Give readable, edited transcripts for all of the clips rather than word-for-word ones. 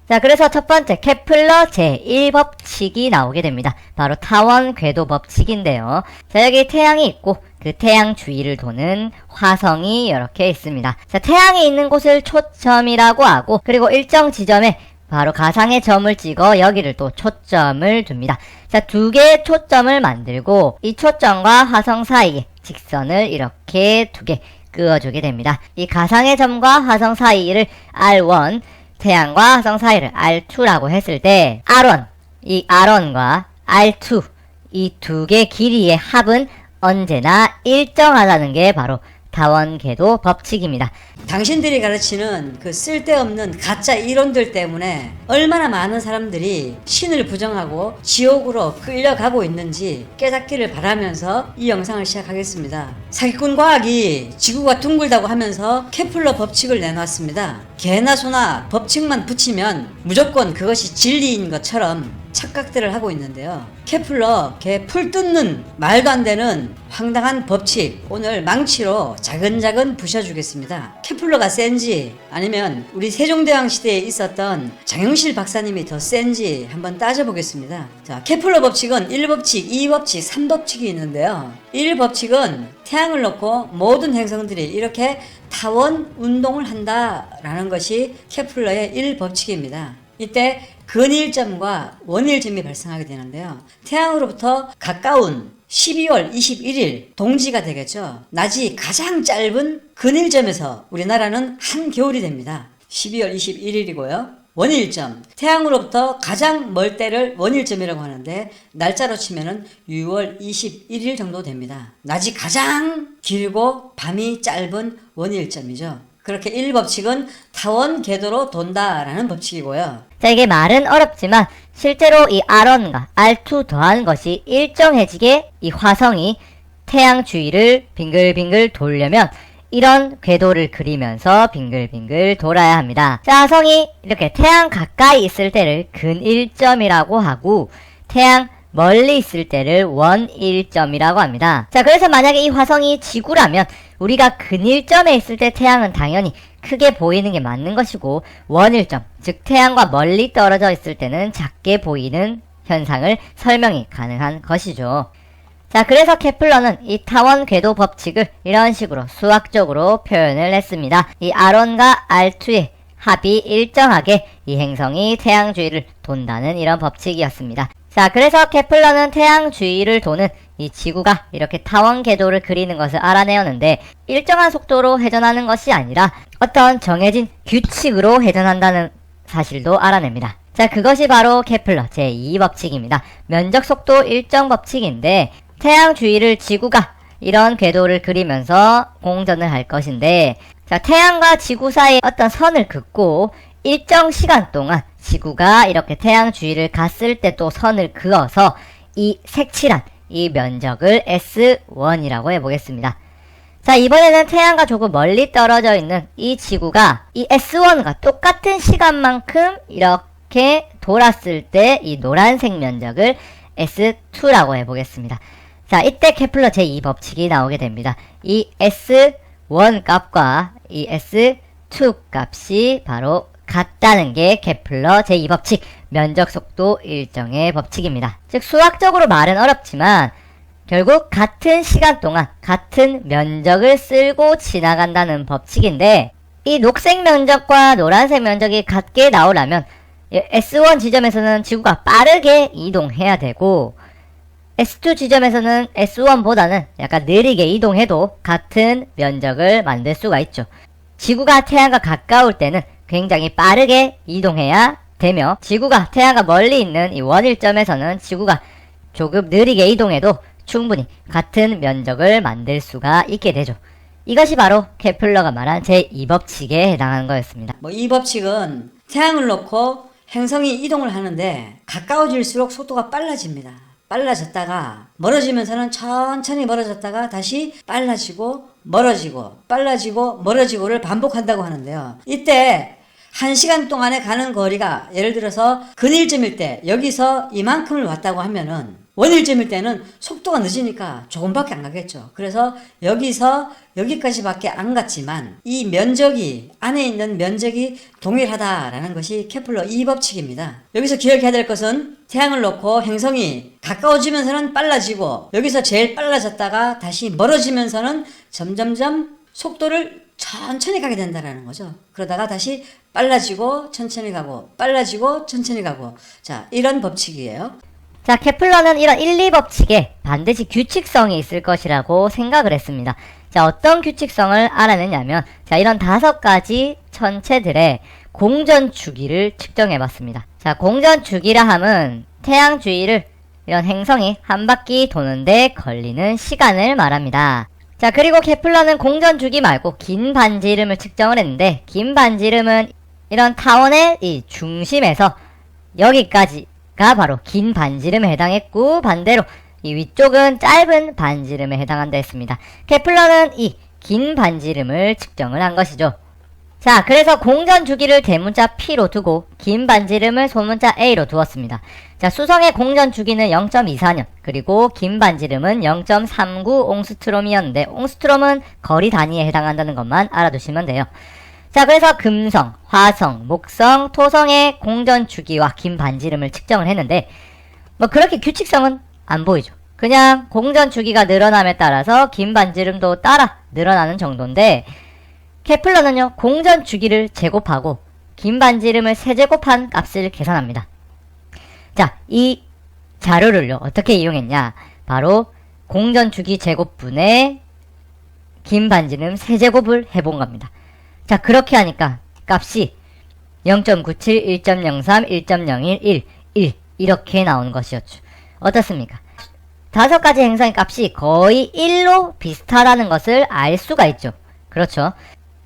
자, 그래서 첫 번째 케플러 제1법칙이 나오게 됩니다. 바로 타원 궤도 법칙인데요. 자, 여기 태양이 있고 그 태양 주위를 도는 화성이 이렇게 있습니다. 자, 태양이 있는 곳을 초점이라고 하고, 그리고 일정 지점에 바로 가상의 점을 찍어 여기를 또 초점을 둡니다. 자, 두 개의 초점을 만들고 이 초점과 화성 사이에 직선을 이렇게 두 개 그어주게 됩니다. 이 가상의 점과 화성 사이를 R1, 태양과 화성 사이를 R2라고 했을 때 R1, 이 R1과 R2, 이 두 개 길이의 합은 언제나 일정하다는 게 바로 타원 궤도 법칙입니다. 당신들이 가르치는 그 쓸데없는 가짜 이론들 때문에 얼마나 많은 사람들이 신을 부정하고 지옥으로 끌려가고 있는지 깨닫기를 바라면서 이 영상을 시작하겠습니다. 사기꾼 과학이 지구가 둥글다고 하면서 케플러 법칙을 내놨습니다. 개나 소나 법칙만 붙이면 무조건 그것이 진리인 것처럼 착각들을 하고 있는데요. 케플러 개 풀 뜯는 말도 안 되는 황당한 법칙, 오늘 망치로 자근자근 부셔주겠습니다. 케플러가 센지 아니면 우리 세종대왕 시대에 있었던 장영실 박사님이 더 센지 한번 따져보겠습니다. 자, 케플러 법칙은 1법칙, 2법칙, 3법칙이 있는데요. 1법칙은 태양을 놓고 모든 행성들이 이렇게 타원 운동을 한다라는 것이 케플러의 1법칙입니다. 이때 근일점과 원일점이 발생하게 되는데요. 태양으로부터 가까운 12월 21일 동지가 되겠죠. 낮이 가장 짧은 근일점에서 우리나라는 한겨울이 됩니다. 12월 21일이고요. 원일점, 태양으로부터 가장 멀 때를 원일점이라고 하는데 날짜로 치면은 6월 21일 정도 됩니다. 낮이 가장 길고 밤이 짧은 원일점이죠. 그렇게 1법칙은 타원 궤도로 돈다라는 법칙이고요. 자, 이게 말은 어렵지만 실제로 이 R1과 R2 더한 것이 일정해지게 이 화성이 태양 주위를 빙글빙글 돌려면 이런 궤도를 그리면서 빙글빙글 돌아야 합니다. 자, 화성이 이렇게 태양 가까이 있을 때를 근일점이라고 하고 태양 멀리 있을 때를 원일점이라고 합니다. 자, 그래서 만약에 이 화성이 지구라면 우리가 근일점에 있을 때 태양은 당연히 크게 보이는 게 맞는 것이고, 원일점, 즉 태양과 멀리 떨어져 있을 때는 작게 보이는 현상을 설명이 가능한 것이죠. 자, 그래서 케플러는 이 타원 궤도 법칙을 이런 식으로 수학적으로 표현을 했습니다. 이 R1과 R2의 합이 일정하게 이 행성이 태양 주위를 돈다는 이런 법칙이었습니다. 자, 그래서 케플러는 태양 주위를 도는 이 지구가 이렇게 타원 궤도를 그리는 것을 알아내었는데, 일정한 속도로 회전하는 것이 아니라 어떤 정해진 규칙으로 회전한다는 사실도 알아냅니다. 자, 그것이 바로 케플러 제2법칙입니다. 면적 속도 일정 법칙인데, 태양 주위를 지구가 이런 궤도를 그리면서 공전을 할 것인데, 자, 태양과 지구 사이에 어떤 선을 긋고 일정 시간 동안 지구가 이렇게 태양 주위를 갔을 때 또 선을 그어서 이 색칠한 이 면적을 S1이라고 해보겠습니다. 자, 이번에는 태양과 조금 멀리 떨어져 있는 이 지구가 이 S1과 똑같은 시간만큼 이렇게 돌았을 때 이 노란색 면적을 S2라고 해보겠습니다. 자, 이때 케플러 제2법칙이 나오게 됩니다. 이 S1 값과 이 S2 값이 바로 같다는 게 케플러 제2법칙, 면적 속도 일정의 법칙입니다. 즉, 수학적으로 말은 어렵지만 결국 같은 시간 동안 같은 면적을 쓸고 지나간다는 법칙인데, 이 녹색 면적과 노란색 면적이 같게 나오려면 S1 지점에서는 지구가 빠르게 이동해야 되고, S2 지점에서는 S1보다는 약간 느리게 이동해도 같은 면적을 만들 수가 있죠. 지구가 태양과 가까울 때는 굉장히 빠르게 이동해야 되며, 지구가 태양과 멀리 있는 이 원일점에서는 지구가 조금 느리게 이동해도 충분히 같은 면적을 만들 수가 있게 되죠. 이것이 바로 케플러가 말한 제2법칙에 해당하는 거였습니다. 이 법칙은 태양을 놓고 행성이 이동을 하는데 가까워질수록 속도가 빨라집니다. 빨라졌다가 멀어지면서는 천천히 멀어졌다가 다시 빨라지고 멀어지고 빨라지고 멀어지고를 반복한다고 하는데요. 이때 1시간 동안에 가는 거리가 예를 들어서 근일점일 때 여기서 이만큼을 왔다고 하면은 원일점일 때는 속도가 늦으니까 조금밖에 안 가겠죠. 그래서 여기서 여기까지밖에 안 갔지만 이 면적이 안에 있는 면적이 동일하다라는 것이 케플러 2법칙입니다. 여기서 기억해야 될 것은 태양을 놓고 행성이 가까워지면서는 빨라지고 여기서 제일 빨라졌다가 다시 멀어지면서는 점점점 속도를 천천히 가게 된다라는 거죠. 그러다가 다시 빨라지고 천천히 가고 빨라지고 천천히 가고 자 이런 법칙이에요. 자, 케플러는 이런 1, 2법칙에 반드시 규칙성이 있을 것이라고 생각을 했습니다. 자, 어떤 규칙성을 알아냈냐면 자, 이런 5가지 천체들의 공전 주기를 측정해 봤습니다. 자, 공전 주기라 함은 태양 주위를 이런 행성이 한 바퀴 도는데 걸리는 시간을 말합니다. 자, 그리고 케플러는 공전 주기 말고 긴 반지름을 측정을 했는데 긴 반지름은 이런 타원의 이 중심에서 여기까지가 바로 긴 반지름에 해당했고 반대로 이 위쪽은 짧은 반지름에 해당한다 했습니다. 케플러는 이 긴 반지름을 측정을 한 것이죠. 자, 그래서 공전 주기를 대문자 P로 두고 긴 반지름을 소문자 A로 두었습니다. 자, 수성의 공전 주기는 0.24년, 그리고 긴 반지름은 0.39 옹스트롬이었는데 옹스트롬은 거리 단위에 해당한다는 것만 알아두시면 돼요. 자, 그래서 금성, 화성, 목성, 토성의 공전 주기와 긴 반지름을 측정을 했는데 뭐 그렇게 규칙성은 안 보이죠. 그냥 공전 주기가 늘어남에 따라서 긴 반지름도 따라 늘어나는 정도인데 케플러는요, 공전 주기를 제곱하고 긴 반지름을 세제곱한 값을 계산합니다. 자, 이 자료를요, 어떻게 이용했냐? 바로 공전 주기 제곱분의 긴 반지름 세제곱을 해본 겁니다. 자, 그렇게 하니까 값이 0.97, 1.03, 1.01, 1 이렇게 나오는 것이었죠. 어떻습니까? 5가지 행성의 값이 거의 1로 비슷하다는 것을 알 수가 있죠. 그렇죠.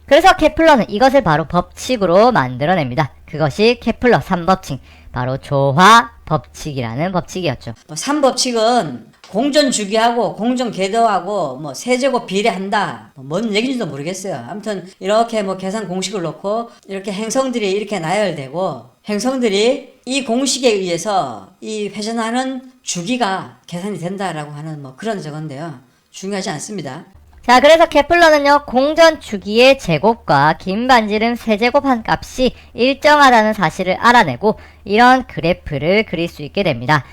그래서 케플러는 이것을 바로 법칙으로 만들어냅니다. 그것이 케플러 3법칙, 바로 조화 법칙이라는 법칙이었죠. 3법칙은 공전 주기하고 공전 궤도하고 뭐 세제곱 비례한다. 뭔 얘기인지도 모르겠어요. 아무튼 이렇게 뭐 계산 공식을 놓고 이렇게 행성들이 이렇게 나열되고 행성들이 이 공식에 의해서 이 회전하는 주기가 계산이 된다라고 하는 뭐 그런 저건데요. 중요하지 않습니다. 자, 그래서 케플러는요, 공전 주기의 제곱과 긴 반지름 세제곱한 값이 일정하다는 사실을 알아내고 이런 그래프를 그릴 수 있게 됩니다.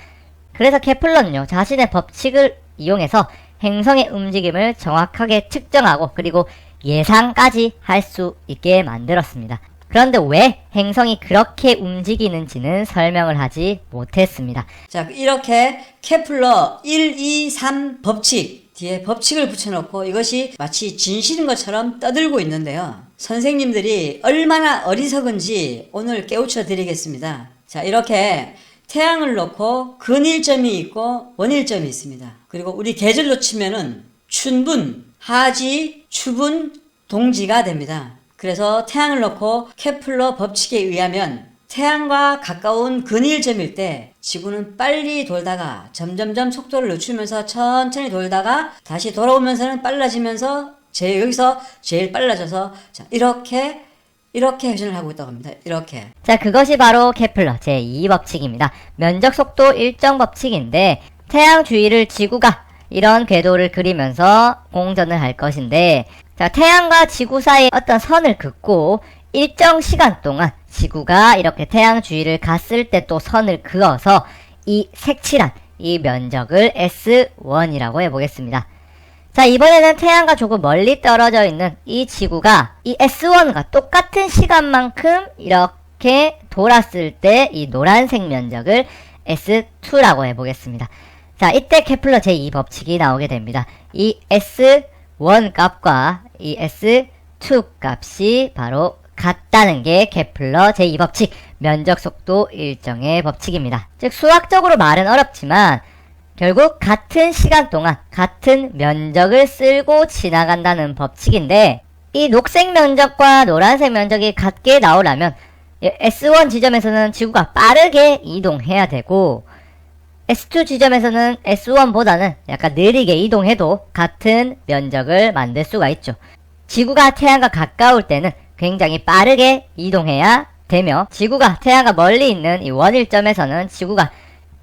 그래서 케플러는요, 자신의 법칙을 이용해서 행성의 움직임을 정확하게 측정하고 그리고 예상까지 할 수 있게 만들었습니다. 그런데 왜 행성이 그렇게 움직이는지는 설명을 하지 못했습니다. 자, 이렇게 케플러 1, 2, 3 법칙 뒤에 법칙을 붙여놓고 이것이 마치 진실인 것처럼 떠들고 있는데요. 선생님들이 얼마나 어리석은지 오늘 깨우쳐 드리겠습니다. 자, 이렇게 태양을 놓고 근일점이 있고 원일점이 있습니다. 그리고 우리 계절로 치면은 춘분, 하지, 추분, 동지가 됩니다. 그래서 태양을 놓고 케플러 법칙에 의하면 태양과 가까운 근일점일 때 지구는 빨리 돌다가 점점점 속도를 늦추면서 천천히 돌다가 다시 돌아오면서는 빨라지면서 여기서 제일 빨라져서 자, 이렇게 회전을 하고 있다고 합니다. 이렇게. 자, 그것이 바로 케플러 제2법칙입니다. 면적 속도 일정 법칙인데 태양 주위를 지구가 이런 궤도를 그리면서 공전을 할 것인데 자, 태양과 지구 사이에 어떤 선을 긋고 일정 시간 동안 지구가 이렇게 태양 주위를 갔을 때 또 선을 그어서 이 색칠한 이 면적을 S1이라고 해보겠습니다. 자, 이번에는 태양과 조금 멀리 떨어져 있는 이 지구가 이 S1과 똑같은 시간만큼 이렇게 돌았을 때 이 노란색 면적을 S2라고 해보겠습니다. 자, 이때 케플러 제2법칙이 나오게 됩니다. 이 S1 값과 이 S2 값이 바로 같다는 게 케플러 제2법칙, 면적 속도 일정의 법칙입니다. 즉 수학적으로 말은 어렵지만 결국 같은 시간 동안 같은 면적을 쓸고 지나간다는 법칙인데 이 녹색 면적과 노란색 면적이 같게 나오려면 S1 지점에서는 지구가 빠르게 이동해야 되고 S2 지점에서는 S1보다는 약간 느리게 이동해도 같은 면적을 만들 수가 있죠. 지구가 태양과 가까울 때는 굉장히 빠르게 이동해야 되며 지구가 태양과 멀리 있는 이 원일점에서는 지구가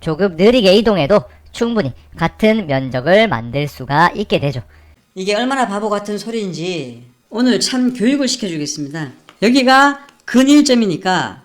조금 느리게 이동해도 충분히 같은 면적을 만들 수가 있게 되죠. 이게 얼마나 바보 같은 소리인지 오늘 참 교육을 시켜주겠습니다. 여기가 근일점이니까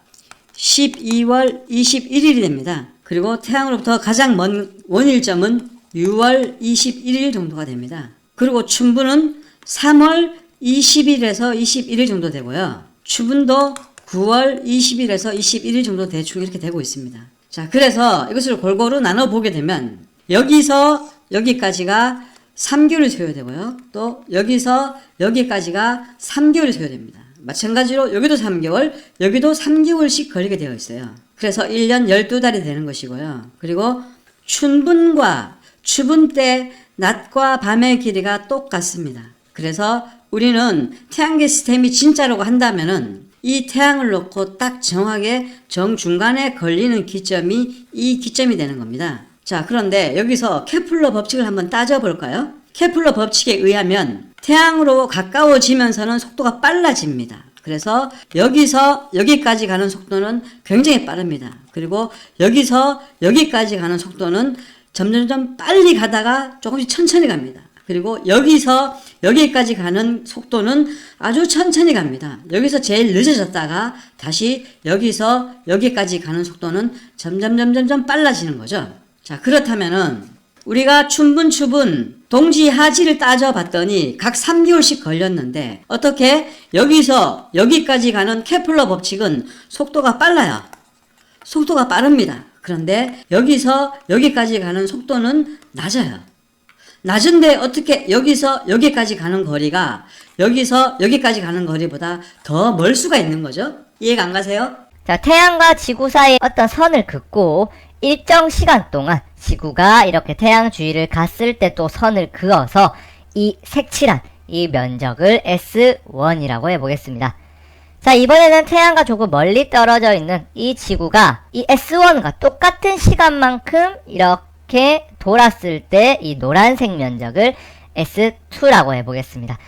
12월 21일이 됩니다. 그리고 태양으로부터 가장 먼 원일점은 6월 21일 정도가 됩니다. 그리고 춘분은 3월 20일에서 21일 정도 되고요. 추분도 9월 20일에서 21일 정도 대충 이렇게 되고 있습니다. 자, 그래서 이것을 골고루 나눠보게 되면 여기서 여기까지가 3개월이 소요되고요. 또 여기서 여기까지가 3개월이 소요됩니다. 마찬가지로 여기도 3개월, 여기도 3개월씩 걸리게 되어 있어요. 그래서 1년 12달이 되는 것이고요. 그리고 춘분과 추분 때 낮과 밤의 길이가 똑같습니다. 그래서 우리는 태양계 시스템이 진짜라고 한다면은 이 태양을 놓고 딱 정확하게 정중간에 걸리는 기점이 이 기점이 되는 겁니다. 자, 그런데 여기서 케플러 법칙을 한번 따져볼까요? 케플러 법칙에 의하면 태양으로 가까워지면서는 속도가 빨라집니다. 그래서 여기서 여기까지 가는 속도는 굉장히 빠릅니다. 그리고 여기서 여기까지 가는 속도는 점점점 빨리 가다가 조금씩 천천히 갑니다. 그리고 여기서 여기까지 가는 속도는 아주 천천히 갑니다. 여기서 제일 늦어졌다가 다시 여기서 여기까지 가는 속도는 점점 빨라지는 거죠. 자, 그렇다면은 우리가 춘분, 추분, 동지, 하지를 따져봤더니 각 3개월씩 걸렸는데 어떻게 여기서 여기까지 가는 케플러 법칙은 속도가 빨라요. 속도가 빠릅니다. 그런데 여기서 여기까지 가는 속도는 낮아요. 낮은데 어떻게 여기서 여기까지 가는 거리가 여기서 여기까지 가는 거리보다 더 멀 수가 있는 거죠? 이해가 안 가세요? 자, 태양과 지구 사이에 어떤 선을 긋고 일정 시간 동안 지구가 이렇게 태양 주위를 갔을 때 또 선을 그어서 이 색칠한 이 면적을 S1이라고 해보겠습니다. 자, 이번에는 태양과 조금 멀리 떨어져 있는 이 지구가 이 S1과 똑같은 시간만큼 이렇게 돌았을 때 이 노란색 면적을 S2라고 해보겠습니다.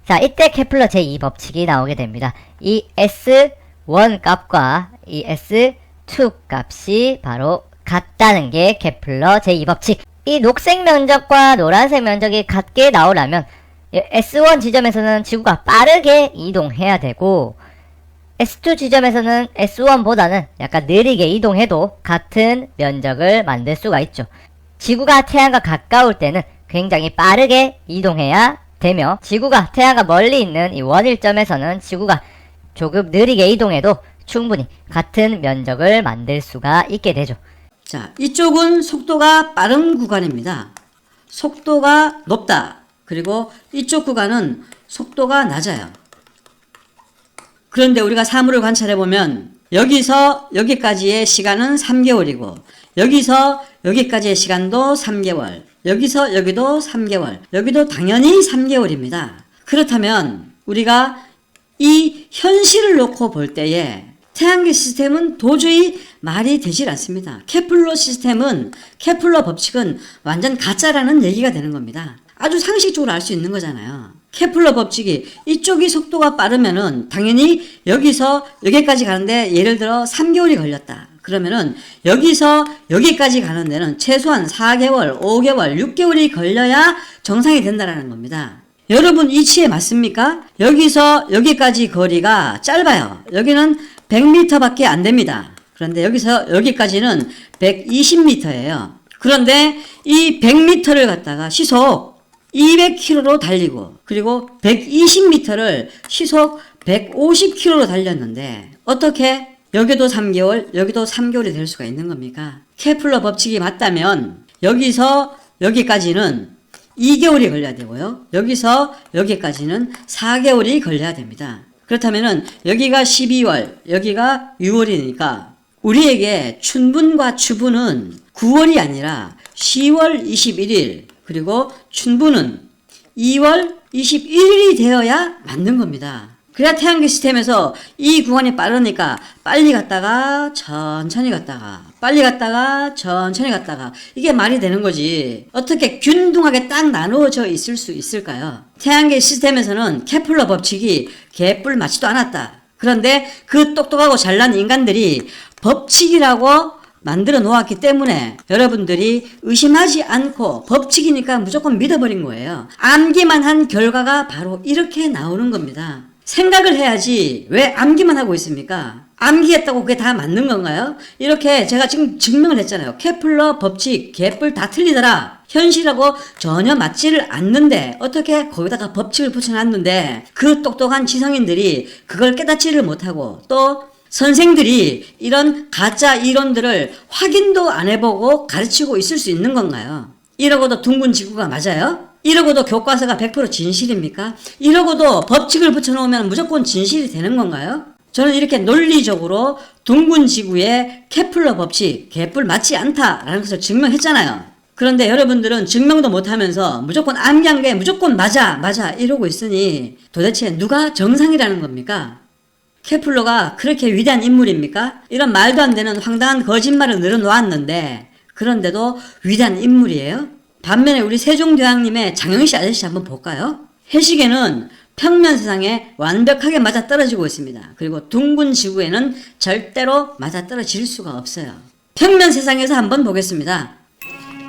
자, 이때 케플러 제2법칙이 나오게 됩니다. 이 S1 값과 이 S2 값이 바로 같다는 게 케플러 제2법칙. 이 녹색 면적과 노란색 면적이 같게 나오려면 S1 지점에서는 지구가 빠르게 이동해야 되고 S2 지점에서는 S1보다는 약간 느리게 이동해도 같은 면적을 만들 수가 있죠. 지구가 태양과 가까울 때는 굉장히 빠르게 이동해야 되며 지구가 태양과 멀리 있는 이 원일점에서는 지구가 조금 느리게 이동해도 충분히 같은 면적을 만들 수가 있게 되죠. 자, 이쪽은 속도가 빠른 구간입니다. 속도가 높다. 그리고 이쪽 구간은 속도가 낮아요. 그런데 우리가 사물을 관찰해보면 여기서 여기까지의 시간은 3개월이고 여기서 여기까지의 시간도 3개월, 여기서 여기도 3개월, 여기도 당연히 3개월입니다. 그렇다면 우리가 이 현실을 놓고 볼 때에 태양계 시스템은 도저히 말이 되질 않습니다. 케플러 시스템은, 케플러 법칙은 완전 가짜라는 얘기가 되는 겁니다. 아주 상식적으로 알 수 있는 거잖아요. 케플러 법칙이 이쪽이 속도가 빠르면은 당연히 여기서 여기까지 가는데 예를 들어 3개월이 걸렸다. 그러면은 여기서 여기까지 가는 데는 최소한 4개월, 5개월, 6개월이 걸려야 정상이 된다라는 겁니다. 여러분 이치에 맞습니까? 여기서 여기까지 거리가 짧아요. 여기는 100m 밖에 안 됩니다. 그런데 여기서 여기까지는 120m예요. 그런데 이 100m를 갖다가 시속 200km로 달리고 그리고 120m를 시속 150km로 달렸는데 어떻게 여기도 3개월, 여기도 3개월이 될 수가 있는 겁니까? 케플러 법칙이 맞다면 여기서 여기까지는 2개월이 걸려야 되고요. 여기서 여기까지는 4개월이 걸려야 됩니다. 그렇다면은 여기가 12월, 여기가 6월이니까 우리에게 춘분과 추분은 9월이 아니라 10월 21일 그리고 춘분은 2월 21일이 되어야 맞는 겁니다. 그래야 태양계 시스템에서 이 구간이 빠르니까 빨리 갔다가 천천히 갔다가 빨리 갔다가 천천히 갔다가 이게 말이 되는 거지. 어떻게 균등하게 딱 나누어져 있을 수 있을까요? 태양계 시스템에서는 케플러 법칙이 개뿔 맞지도 않았다. 그런데 그 똑똑하고 잘난 인간들이 법칙이라고 만들어 놓았기 때문에 여러분들이 의심하지 않고 법칙이니까 무조건 믿어버린 거예요. 암기만 한 결과가 바로 이렇게 나오는 겁니다. 생각을 해야지 왜 암기만 하고 있습니까? 암기했다고 그게 다 맞는 건가요? 이렇게 제가 지금 증명을 했잖아요. 케플러 법칙, 개뿔 다 틀리더라. 현실하고 전혀 맞지를 않는데 어떻게 거기다가 법칙을 붙여놨는데 그 똑똑한 지성인들이 그걸 깨닫지를 못하고 또 선생들이 이런 가짜 이론들을 확인도 안 해보고 가르치고 있을 수 있는 건가요? 이러고도 둥근 지구가 맞아요? 이러고도 교과서가 100% 진실입니까? 이러고도 법칙을 붙여놓으면 무조건 진실이 되는 건가요? 저는 이렇게 논리적으로 둥근 지구의 케플러 법칙, 개뿔 맞지 않다라는 것을 증명했잖아요. 그런데 여러분들은 증명도 못하면서 무조건 암기한 게 무조건 맞아 이러고 있으니 도대체 누가 정상이라는 겁니까? 케플러가 그렇게 위대한 인물입니까? 이런 말도 안 되는 황당한 거짓말을 늘어놓았는데 그런데도 위대한 인물이에요? 반면에 우리 세종대왕님의 장영시 아저씨 한번 볼까요? 해시계는 평면 세상에 완벽하게 맞아떨어지고 있습니다. 그리고 둥근 지구에는 절대로 맞아떨어질 수가 없어요. 평면 세상에서 한번 보겠습니다.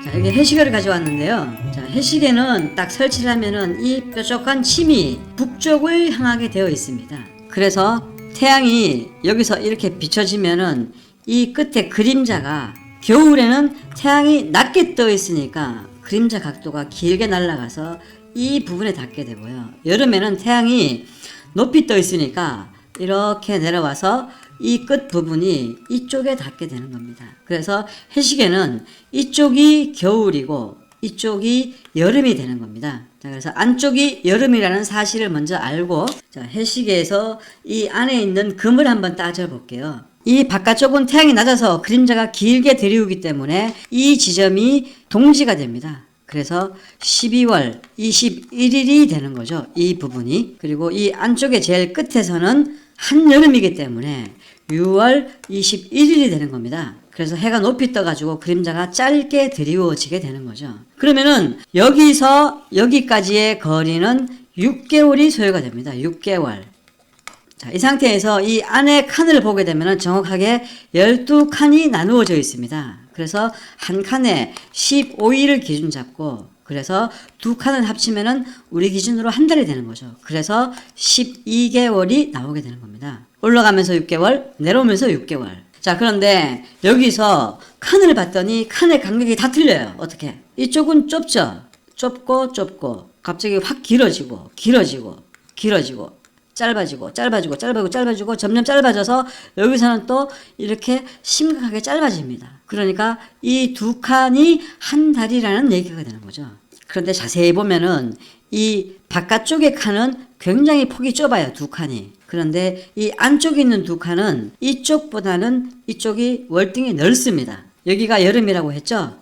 자, 여기 해시계를 가져왔는데요. 자, 해시계는 딱 설치를 하면은 이 뾰족한 침이 북쪽을 향하게 되어 있습니다. 그래서 태양이 여기서 이렇게 비춰지면은 이 끝에 그림자가 겨울에는 태양이 낮게 떠 있으니까 그림자 각도가 길게 날아가서 이 부분에 닿게 되고요. 여름에는 태양이 높이 떠 있으니까 이렇게 내려와서 이 끝 부분이 이쪽에 닿게 되는 겁니다. 그래서 해시계는 이쪽이 겨울이고 이쪽이 여름이 되는 겁니다. 자, 그래서 안쪽이 여름이라는 사실을 먼저 알고 자, 해시계에서 이 안에 있는 금을 한번 따져 볼게요. 이 바깥쪽은 태양이 낮아서 그림자가 길게 들이우기 때문에 이 지점이 동지가 됩니다. 그래서 12월 21일이 되는 거죠. 이 부분이. 그리고 이 안쪽에 제일 끝에서는 한여름이기 때문에 6월 21일이 되는 겁니다. 그래서 해가 높이 떠가지고 그림자가 짧게 드리워지게 되는 거죠. 그러면은 여기서 여기까지의 거리는 6개월이 소요가 됩니다. 6개월. 자, 이 상태에서 이 안에 칸을 보게 되면 정확하게 12칸이 나누어져 있습니다. 그래서 한 칸에 15일을 기준 잡고 그래서 두 칸을 합치면은 우리 기준으로 한 달이 되는 거죠. 그래서 12개월이 나오게 되는 겁니다. 올라가면서 6개월, 내려오면서 6개월. 자, 그런데 여기서 칸을 봤더니 칸의 간격이 다 틀려요. 어떻게? 이쪽은 좁죠? 좁고 갑자기 확 길어지고 짧아지고 점점 짧아져서 여기서는 또 이렇게 심각하게 짧아집니다. 그러니까 이 두 칸이 한 달이라는 얘기가 되는 거죠. 그런데 자세히 보면은 이 바깥쪽의 칸은 굉장히 폭이 좁아요. 두 칸이. 그런데 이 안쪽에 있는 두 칸은 이쪽보다는 이쪽이 월등히 넓습니다. 여기가 여름이라고 했죠?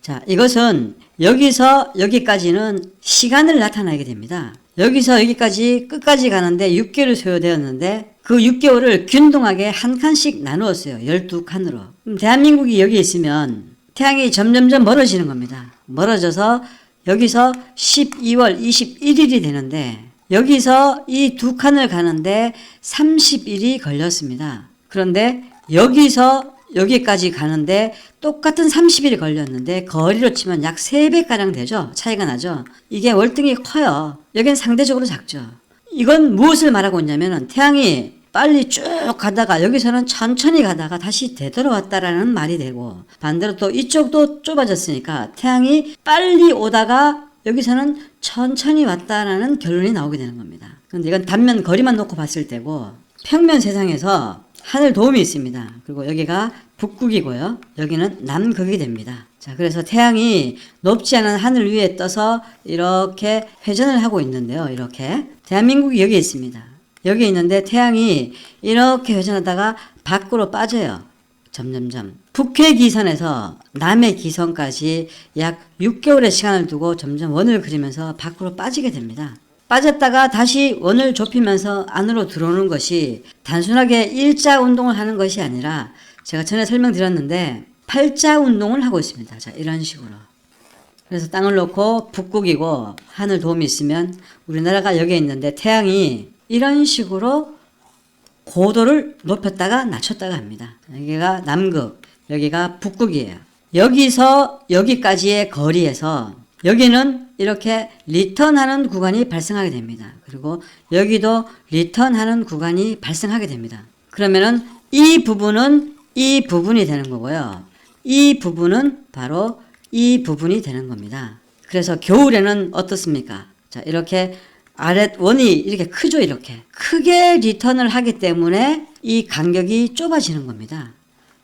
자, 이것은 여기서 여기까지는 시간을 나타내게 됩니다. 여기서 여기까지 끝까지 가는데 6개월이 소요되었는데 그 6개월을 균등하게 한 칸씩 나누었어요. 12칸으로. 그럼 대한민국이 여기 있으면 태양이 점점점 멀어지는 겁니다. 멀어져서 여기서 12월 21일이 되는데 여기서 이 두 칸을 가는데 30일이 걸렸습니다. 그런데 여기서 여기까지 가는데 똑같은 30일이 걸렸는데 거리로 치면 약 3배가량 되죠. 차이가 나죠. 이게 월등히 커요. 여긴 상대적으로 작죠. 이건 무엇을 말하고 있냐면 태양이 빨리 쭉 가다가 여기서는 천천히 가다가 다시 되돌아왔다라는 말이 되고 반대로 또 이쪽도 좁아졌으니까 태양이 빨리 오다가 여기서는 천천히 왔다라는 결론이 나오게 되는 겁니다. 그런데 이건 단면 거리만 놓고 봤을 때고 평면 세상에서 하늘 도움이 있습니다. 그리고 여기가 북극이고요. 여기는 남극이 됩니다. 자, 그래서 태양이 높지 않은 하늘 위에 떠서 이렇게 회전을 하고 있는데요. 이렇게. 대한민국이 여기 있습니다. 여기 있는데 태양이 이렇게 회전하다가 밖으로 빠져요. 점점점. 북해 기선에서 남해 기선까지 약 6개월의 시간을 두고 점점 원을 그리면서 밖으로 빠지게 됩니다. 빠졌다가 다시 원을 좁히면서 안으로 들어오는 것이 단순하게 일자 운동을 하는 것이 아니라 제가 전에 설명드렸는데 팔자 운동을 하고 있습니다. 자, 이런 식으로. 그래서 땅을 놓고 북극이고 하늘 도움이 있으면 우리나라가 여기에 있는데 태양이 이런 식으로 고도를 높였다가 낮췄다가 합니다. 여기가 남극, 여기가 북극이에요. 여기서 여기까지의 거리에서 여기는 이렇게 리턴하는 구간이 발생하게 됩니다. 그리고 여기도 리턴하는 구간이 발생하게 됩니다. 그러면은 이 부분은 이 부분이 되는 거고요. 이 부분은 바로 이 부분이 되는 겁니다. 그래서 겨울에는 어떻습니까? 자, 이렇게 아랫 원이 이렇게 크죠, 이렇게. 크게 리턴을 하기 때문에 이 간격이 좁아지는 겁니다.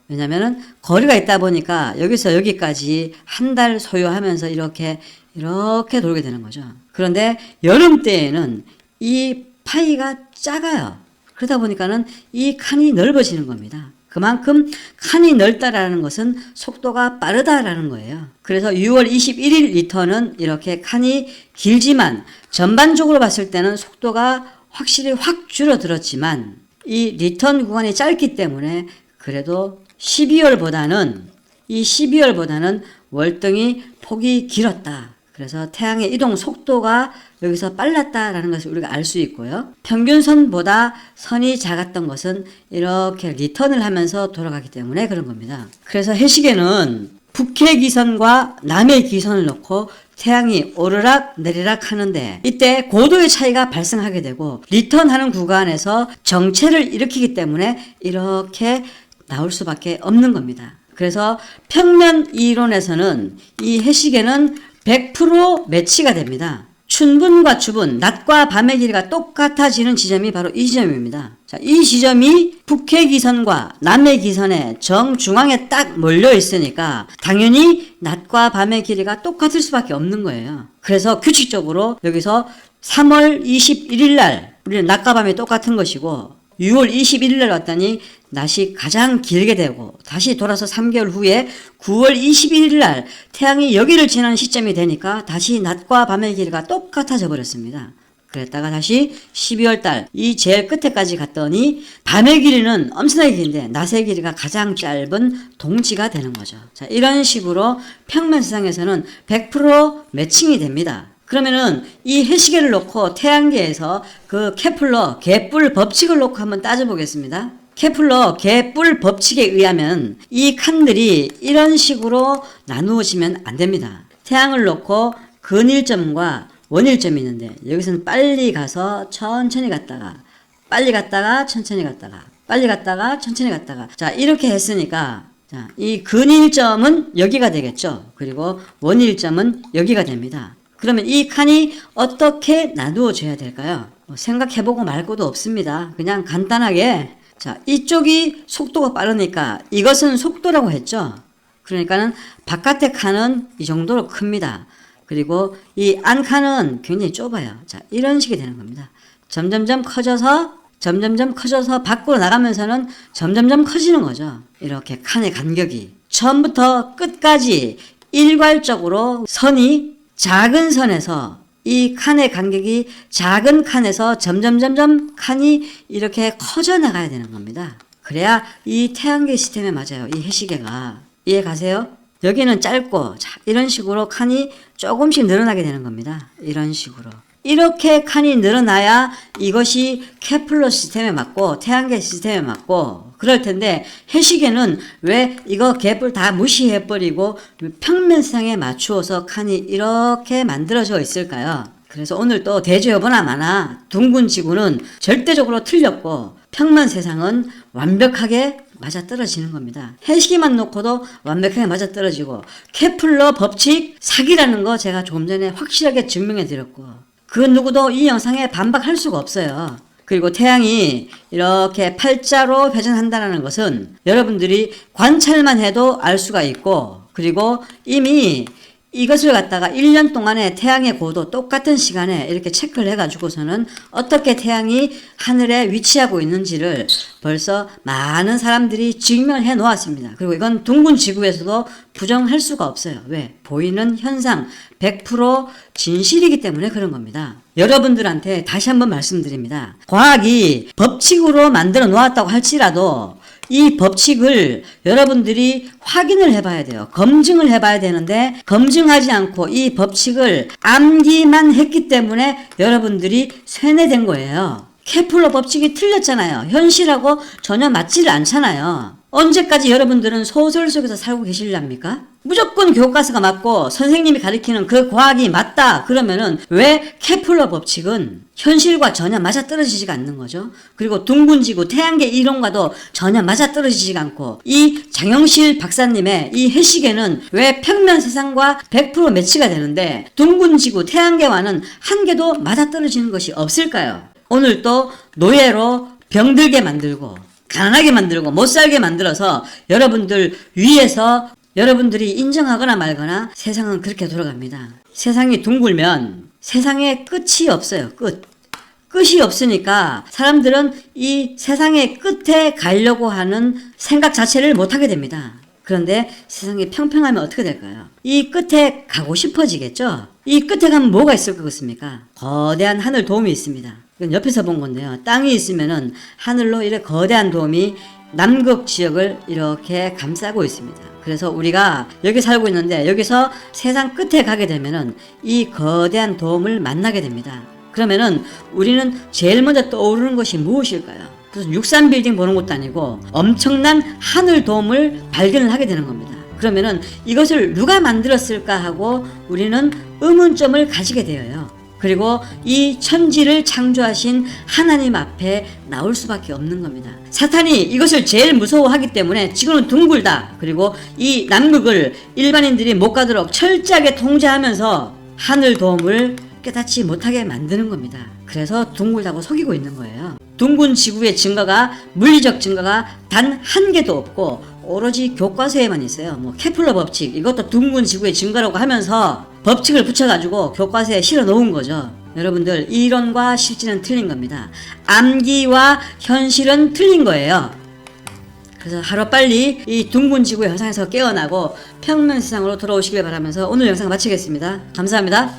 왜냐면은 거리가 있다 보니까 여기서 여기까지 한 달 소요하면서 이렇게 돌게 되는 거죠. 그런데 여름 때에는 이 파이가 작아요. 그러다 보니까는 이 칸이 넓어지는 겁니다. 그만큼 칸이 넓다라는 것은 속도가 빠르다라는 거예요. 그래서 6월 21일 리턴은 이렇게 칸이 길지만 전반적으로 봤을 때는 속도가 확실히 확 줄어들었지만 이 리턴 구간이 짧기 때문에 그래도 12월보다는 월등히 폭이 길었다. 그래서 태양의 이동 속도가 여기서 빨랐다라는 것을 우리가 알 수 있고요. 평균선보다 선이 작았던 것은 이렇게 리턴을 하면서 돌아가기 때문에 그런 겁니다. 그래서 해시계는 북해 기선과 남해 기선을 놓고 태양이 오르락 내리락 하는데 이때 고도의 차이가 발생하게 되고 리턴하는 구간에서 정체를 일으키기 때문에 이렇게 나올 수밖에 없는 겁니다. 그래서 평면 이론에서는 이 해시계는 100% 매치가 됩니다. 춘분과 추분, 낮과 밤의 길이가 똑같아지는 지점이 바로 이 지점입니다. 자, 이 지점이 북해 기선과 남해 기선의 정중앙에 딱 몰려 있으니까 당연히 낮과 밤의 길이가 똑같을 수밖에 없는 거예요. 그래서 규칙적으로 여기서 3월 21일 날 우리는 낮과 밤이 똑같은 것이고 6월 21일 날 왔더니 낮이 가장 길게 되고 다시 돌아서 3개월 후에 9월 21일 날 태양이 여기를 지나는 시점이 되니까 다시 낮과 밤의 길이가 똑같아져 버렸습니다. 그랬다가 다시 12월 달 이 제일 끝에까지 갔더니 밤의 길이는 엄청나게 긴데 낮의 길이가 가장 짧은 동치가 되는 거죠. 자, 이런 식으로 평면 세상에서는 100% 매칭이 됩니다. 그러면은 이 해시계를 놓고 태양계에서 그 케플러 개뿔 법칙을 놓고 한번 따져보겠습니다. 케플러 개뿔 법칙에 의하면 이 칸들이 이런 식으로 나누어지면 안 됩니다. 태양을 놓고 근일점과 원일점이 있는데 여기서는 빨리 가서 천천히 갔다가 빨리 갔다가 천천히 갔다가 빨리 갔다가 천천히 갔다가 자 이렇게 했으니까 자, 이 근일점은 여기가 되겠죠. 그리고 원일점은 여기가 됩니다. 그러면 이 칸이 어떻게 나누어져야 될까요? 생각해보고 말 것도 없습니다. 그냥 간단하게 자 이쪽이 속도가 빠르니까 이것은 속도라고 했죠. 그러니까는 바깥의 칸은 이 정도로 큽니다. 그리고 이 안 칸은 굉장히 좁아요. 자 이런 식이 되는 겁니다. 점점점 커져서 밖으로 나가면서는 점점점 커지는 거죠. 이렇게 칸의 간격이 처음부터 끝까지 일괄적으로 선이 작은 선에서 이 칸의 간격이 작은 칸에서 점점점점 칸이 이렇게 커져 나가야 되는 겁니다. 그래야 이 태양계 시스템에 맞아요. 이 해시계가. 이해 가세요? 여기는 짧고 자, 이런 식으로 칸이 조금씩 늘어나게 되는 겁니다. 이런 식으로. 이렇게 칸이 늘어나야 이것이 케플러 시스템에 맞고 태양계 시스템에 맞고 그럴 텐데 해시계는 왜 이거 개뿔 다 무시해버리고 평면상에 맞추어서 칸이 이렇게 만들어져 있을까요? 그래서 오늘 또 대조여보나 마나 둥근 지구는 절대적으로 틀렸고 평면 세상은 완벽하게 맞아떨어지는 겁니다. 해시계만 놓고도 완벽하게 맞아떨어지고 케플러 법칙 사기라는 거 제가 조금 전에 확실하게 증명해 드렸고 그 누구도 이 영상에 반박할 수가 없어요. 그리고 태양이 이렇게 팔자로 회전한다는 것은 여러분들이 관찰만 해도 알 수가 있고 그리고 이미 이것을 갖다가 1년 동안에 태양의 고도 똑같은 시간에 이렇게 체크를 해가지고서는 어떻게 태양이 하늘에 위치하고 있는지를 벌써 많은 사람들이 증명해 놓았습니다. 그리고 이건 둥근 지구에서도 부정할 수가 없어요. 왜? 보이는 현상 100% 진실이기 때문에 그런 겁니다. 여러분들한테 다시 한번 말씀드립니다. 과학이 법칙으로 만들어 놓았다고 할지라도 이 법칙을 여러분들이 확인을 해봐야 돼요. 검증을 해봐야 되는데 검증하지 않고 이 법칙을 암기만 했기 때문에 여러분들이 세뇌된 거예요. 케플러 법칙이 틀렸잖아요. 현실하고 전혀 맞지를 않잖아요. 언제까지 여러분들은 소설 속에서 살고 계실랍니까? 무조건 교과서가 맞고 선생님이 가리키는 그 과학이 맞다 그러면은 왜 케플러 법칙은 현실과 전혀 맞아떨어지지가 않는 거죠. 그리고 둥근지구 태양계 이론과도 전혀 맞아떨어지지가 않고 이 장영실 박사님의 이 해시계는 왜 평면 세상과 100% 매치가 되는데 둥근지구 태양계와는 한 개도 맞아떨어지는 것이 없을까요? 오늘 또 노예로 병들게 만들고 가난하게 만들고 못살게 만들어서 여러분들 위에서 여러분들이 인정하거나 말거나 세상은 그렇게 돌아갑니다. 세상이 둥글면 세상에 끝이 없어요. 끝이 없으니까 사람들은 이 세상의 끝에 가려고 하는 생각 자체를 못하게 됩니다. 그런데 세상이 평평하면 어떻게 될까요? 이 끝에 가고 싶어지겠죠? 이 끝에 가면 뭐가 있을 것 같습니까? 거대한 하늘 도움이 있습니다. 이건 옆에서 본 건데요. 땅이 있으면은 하늘로 이렇게 거대한 도움이 남극 지역을 이렇게 감싸고 있습니다. 그래서 우리가 여기 살고 있는데 여기서 세상 끝에 가게 되면은 이 거대한 도움을 만나게 됩니다. 그러면은 우리는 제일 먼저 떠오르는 것이 무엇일까요? 그래서 63빌딩 보는 것도 아니고 엄청난 하늘 도움을 발견을 하게 되는 겁니다. 그러면은 이것을 누가 만들었을까 하고 우리는 의문점을 가지게 되어요. 그리고 이 천지를 창조하신 하나님 앞에 나올 수밖에 없는 겁니다. 사탄이 이것을 제일 무서워하기 때문에 지구는 둥글다. 그리고 이 남극을 일반인들이 못 가도록 철저하게 통제하면서 하늘 도움을 깨닫지 못하게 만드는 겁니다. 그래서 둥글다고 속이고 있는 거예요. 둥근 지구의 증거가 물리적 증거가 단 한 개도 없고 오로지 교과서에만 있어요. 뭐 케플러 법칙 이것도 둥근 지구의 증거라고 하면서 법칙을 붙여가지고 교과서에 실어 놓은 거죠. 여러분들 이론과 실질은 틀린 겁니다. 암기와 현실은 틀린 거예요. 그래서 하루빨리 이 둥근 지구의 현상에서 깨어나고 평면 세상으로 돌아오시길 바라면서 오늘 영상 마치겠습니다. 감사합니다.